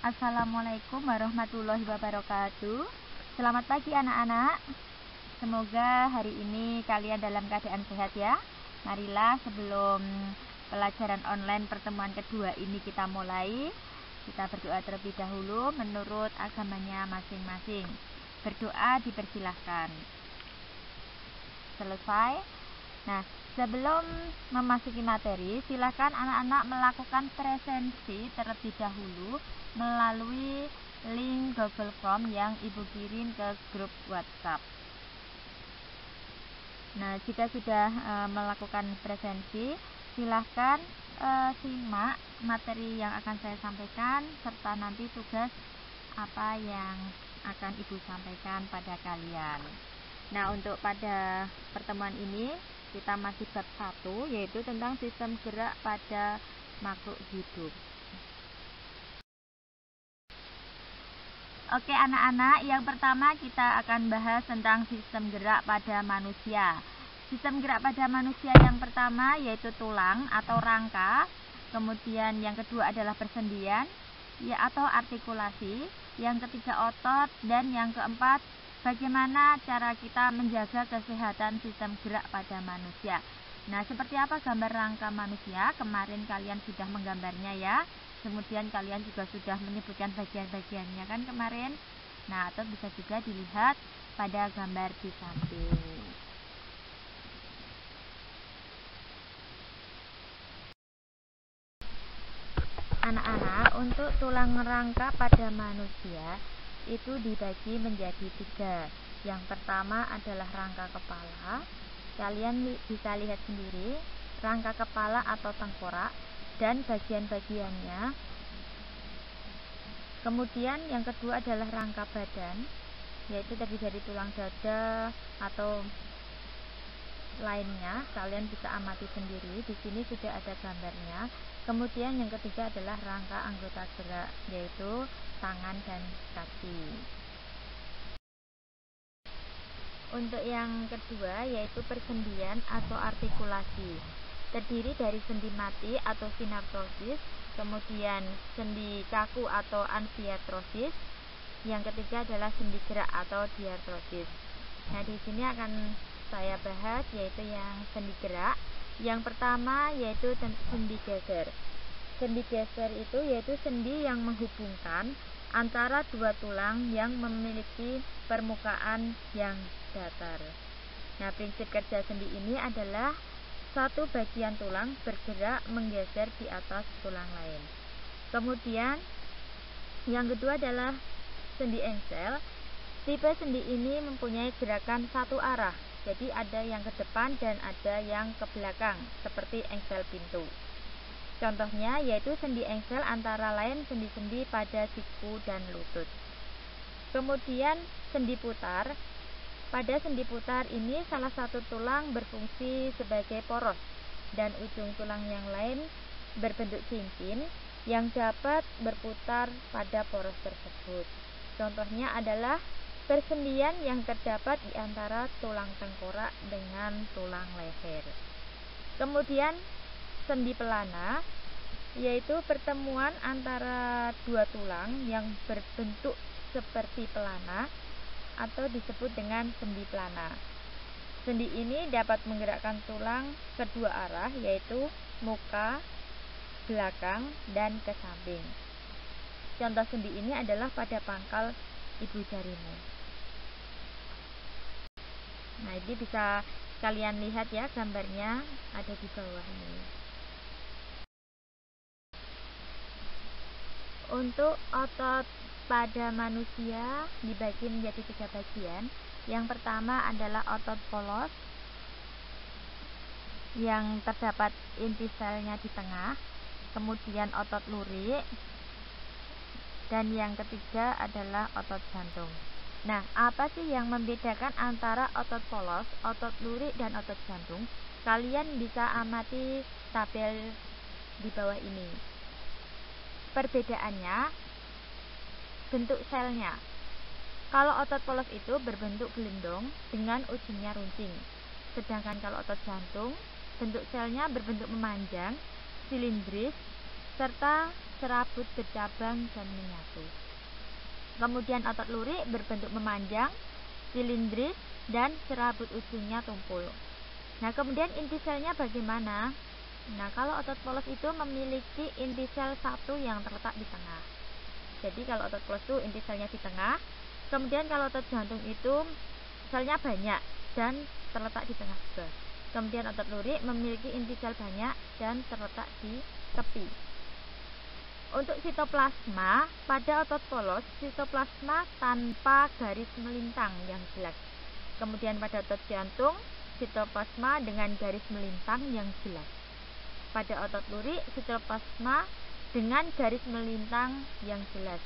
Assalamualaikum warahmatullahi wabarakatuh. Selamat pagi anak-anak. Semoga hari ini kalian dalam keadaan sehat ya. Marilah sebelum pelajaran online pertemuan kedua ini kita mulai, kita berdoa terlebih dahulu menurut agamanya masing-masing. Berdoa dipersilahkan. Selesai. Nah, sebelum memasuki materi, silakan anak-anak melakukan presensi terlebih dahulu melalui link Google Form yang Ibu kirim ke grup WhatsApp. Nah, jika sudah melakukan presensi, silahkan simak materi yang akan saya sampaikan serta nanti tugas apa yang akan Ibu sampaikan pada kalian. Nah, untuk pada pertemuan ini kita masih bab 1, yaitu tentang sistem gerak pada makhluk hidup. Oke anak-anak, yang pertama kita akan bahas tentang sistem gerak pada manusia. Sistem gerak pada manusia yang pertama yaitu tulang atau rangka. Kemudian yang kedua adalah persendian ya atau artikulasi. Yang ketiga otot, dan yang keempat bagaimana cara kita menjaga kesehatan sistem gerak pada manusia. Nah, seperti apa gambar rangka manusia? Kemarin kalian sudah menggambarnya ya. Kemudian kalian juga sudah menyebutkan bagian-bagiannya kan kemarin. Nah, atau bisa juga dilihat pada gambar di samping. Anak-anak, untuk tulang rangka pada manusia itu dibagi menjadi 3. Yang pertama adalah rangka kepala. Kalian bisa lihat sendiri rangka kepala atau tengkorak dan bagian-bagiannya. Kemudian yang kedua adalah rangka badan, yaitu terdiri dari tulang dada atau lainnya. Kalian bisa amati sendiri, di sini sudah ada gambarnya. Kemudian yang ketiga adalah rangka anggota gerak, yaitu tangan dan kaki. Untuk yang kedua yaitu persendian atau artikulasi, terdiri dari sendi mati atau sinartrosis, kemudian sendi kaku atau amfiartrosis, yang ketiga adalah sendi gerak atau diartrosis. Nah, di sini akan saya bahas yaitu yang sendi gerak. Yang pertama yaitu sendi geser. Sendi geser itu yaitu sendi yang menghubungkan antara dua tulang yang memiliki permukaan yang datar. Nah, prinsip kerja sendi ini adalah satu bagian tulang bergerak menggeser di atas tulang lain. Kemudian yang kedua adalah sendi engsel. Tipe sendi ini mempunyai gerakan satu arah, jadi ada yang ke depan dan ada yang ke belakang, seperti engsel pintu. Contohnya yaitu sendi engsel antara lain sendi-sendi pada siku dan lutut. Kemudian sendi putar. Pada sendi putar ini salah satu tulang berfungsi sebagai poros dan ujung tulang yang lain berbentuk cincin yang dapat berputar pada poros tersebut. Contohnya adalah persendian yang terdapat di antara tulang tengkorak dengan tulang leher. Kemudian sendi pelana, yaitu pertemuan antara dua tulang yang berbentuk seperti pelana atau disebut dengan sendi pelana. Sendi ini dapat menggerakkan tulang kedua arah, yaitu muka, belakang, dan ke samping. Contoh sendi ini adalah pada pangkal ibu jarimu. Nah, ini bisa kalian lihat ya, gambarnya ada di bawah ini. Untuk otot pada manusia dibagi menjadi 3 bagian. Yang pertama adalah otot polos yang terdapat inti selnya di tengah, kemudian otot lurik, dan yang ketiga adalah otot jantung. Nah, apa sih yang membedakan antara otot polos, otot lurik, dan otot jantung? Kalian bisa amati tabel di bawah ini. Perbedaannya bentuk selnya. Kalau otot polos itu berbentuk gelendong dengan ujungnya runcing. Sedangkan kalau otot jantung, bentuk selnya berbentuk memanjang, silindris, serta serabut bercabang dan menyatu. Kemudian otot lurik berbentuk memanjang, silindris, dan serabut ujungnya tumpul. Nah, kemudian inti selnya bagaimana? Nah, kalau otot polos itu memiliki inti sel satu yang terletak di tengah. Jadi kalau otot polos itu inti selnya di tengah. Kemudian kalau otot jantung itu selnya banyak dan terletak di tengah juga. Kemudian otot lurik memiliki inti sel banyak dan terletak di tepi. Untuk sitoplasma, pada otot polos, sitoplasma tanpa garis melintang yang jelas. Kemudian pada otot jantung, sitoplasma dengan garis melintang yang jelas. Pada otot lurik, sitoplasma dengan garis melintang yang jelas.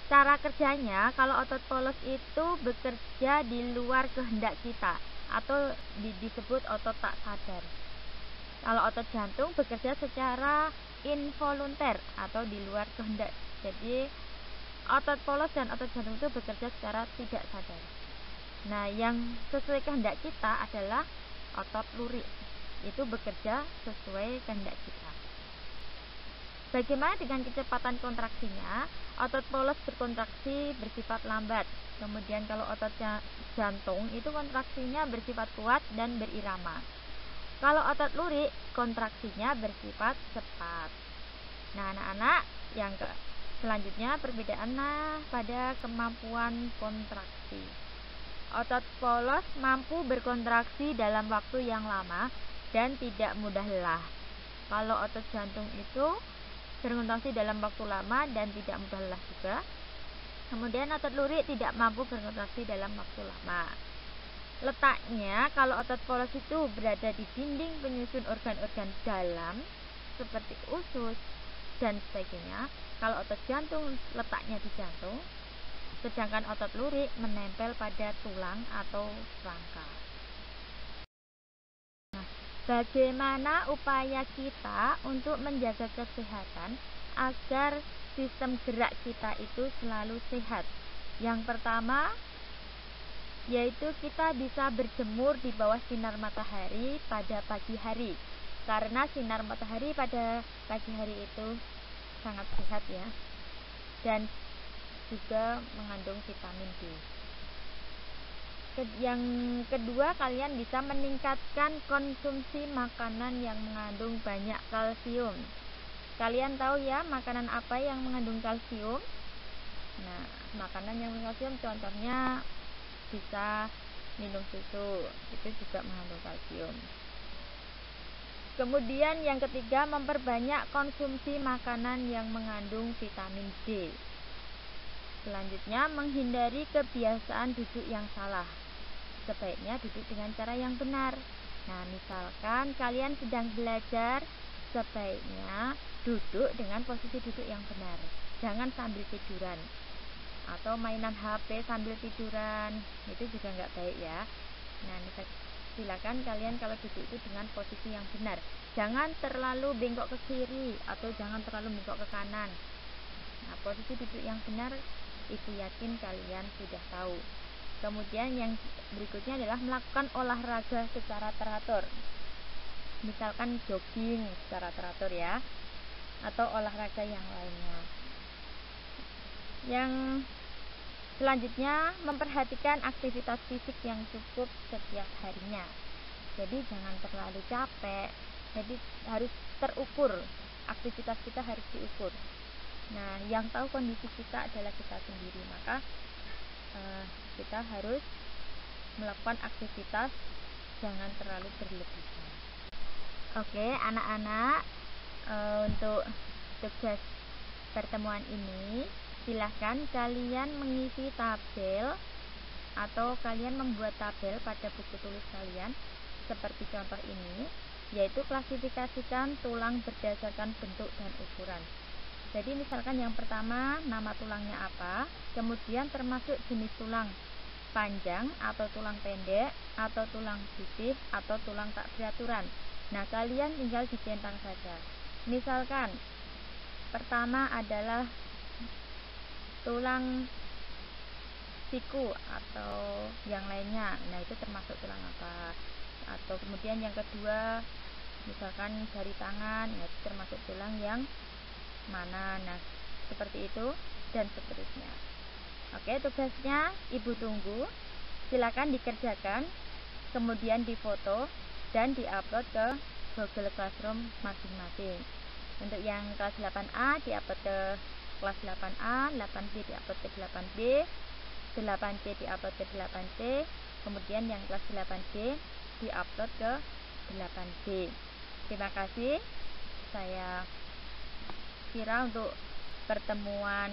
Cara kerjanya, kalau otot polos itu bekerja di luar kehendak kita atau disebut otot tak sadar. Kalau otot jantung bekerja secara involunter atau di luar kehendak. Jadi otot polos dan otot jantung itu bekerja secara tidak sadar. Nah, yang sesuai kehendak kita adalah otot lurik. Itu bekerja sesuai kehendak kita. Bagaimana dengan kecepatan kontraksinya? Otot polos berkontraksi bersifat lambat. Kemudian kalau otot jantung itu kontraksinya bersifat kuat dan berirama. Kalau otot lurik kontraksinya bersifat cepat. Nah, anak-anak, yang selanjutnya perbedaan pada kemampuan kontraksi. Otot polos mampu berkontraksi dalam waktu yang lama dan tidak mudah lelah. Kalau otot jantung itu berkontraksi dalam waktu lama dan tidak mudah lelah juga. Kemudian otot lurik tidak mampu berkontraksi dalam waktu lama. Letaknya, kalau otot polos itu berada di dinding penyusun organ-organ dalam seperti usus dan sebagainya. Kalau otot jantung letaknya di jantung, sedangkan otot lurik menempel pada tulang atau rangka. Nah, bagaimana upaya kita untuk menjaga kesehatan agar sistem gerak kita itu selalu sehat? Yang pertama, yaitu kita bisa berjemur di bawah sinar matahari pada pagi hari, karena sinar matahari pada pagi hari itu sangat sehat ya, dan juga mengandung vitamin D. Yang kedua, kalian bisa meningkatkan konsumsi makanan yang mengandung banyak kalsium. Kalian tahu ya makanan apa yang mengandung kalsium? Nah, makanan yang mengandung kalsium contohnya bisa minum susu, itu juga mengandung kalsium. Kemudian yang ketiga, memperbanyak konsumsi makanan yang mengandung vitamin D. Selanjutnya, menghindari kebiasaan duduk yang salah. Sebaiknya duduk dengan cara yang benar. Nah, misalkan kalian sedang belajar, sebaiknya duduk dengan posisi duduk yang benar. Jangan sambil tiduran atau mainan HP sambil tiduran, itu juga nggak baik ya. Nah, silakan kalian kalau duduk itu dengan posisi yang benar. Jangan terlalu bengkok ke kiri atau jangan terlalu bengkok ke kanan. Nah, posisi duduk yang benar itu yakin kalian sudah tahu. Kemudian yang berikutnya adalah melakukan olahraga secara teratur. Misalkan jogging secara teratur ya, atau olahraga yang lainnya. Yang selanjutnya, memperhatikan aktivitas fisik yang cukup setiap harinya. Jadi jangan terlalu capek. Jadi harus terukur. Aktivitas kita harus diukur. Nah, yang tahu kondisi kita adalah kita sendiri. Maka kita harus melakukan aktivitas jangan terlalu berlebihan. Oke, anak-anak, untuk tugas pertemuan ini, silahkan kalian mengisi tabel atau kalian membuat tabel pada buku tulis kalian seperti contoh ini, yaitu klasifikasikan tulang berdasarkan bentuk dan ukuran. Jadi misalkan yang pertama, nama tulangnya apa, kemudian termasuk jenis tulang, panjang atau tulang pendek atau tulang putih atau tulang tak beraturan. Nah, kalian tinggal dicentang saja. Misalkan pertama adalah tulang siku atau yang lainnya. Nah, itu termasuk tulang apa? Atau kemudian yang kedua, misalkan jari tangan, ya termasuk tulang yang mana. Nah, seperti itu dan seterusnya. Oke, tugasnya Ibu tunggu. Silakan dikerjakan, kemudian difoto dan diupload ke Google Classroom masing-masing. Untuk yang kelas 8A diupload ke kelas 8A, 8B diupload ke 8B, 8C diupload ke 8C, kemudian yang kelas 8D diupload ke 8D. Terima kasih. Saya kira untuk pertemuan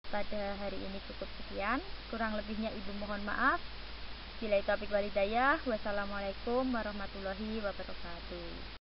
pada hari ini cukup sekian. Kurang lebihnya Ibu mohon maaf. Billahi taufiq wal hidayah. Wassalamualaikum warahmatullahi wabarakatuh.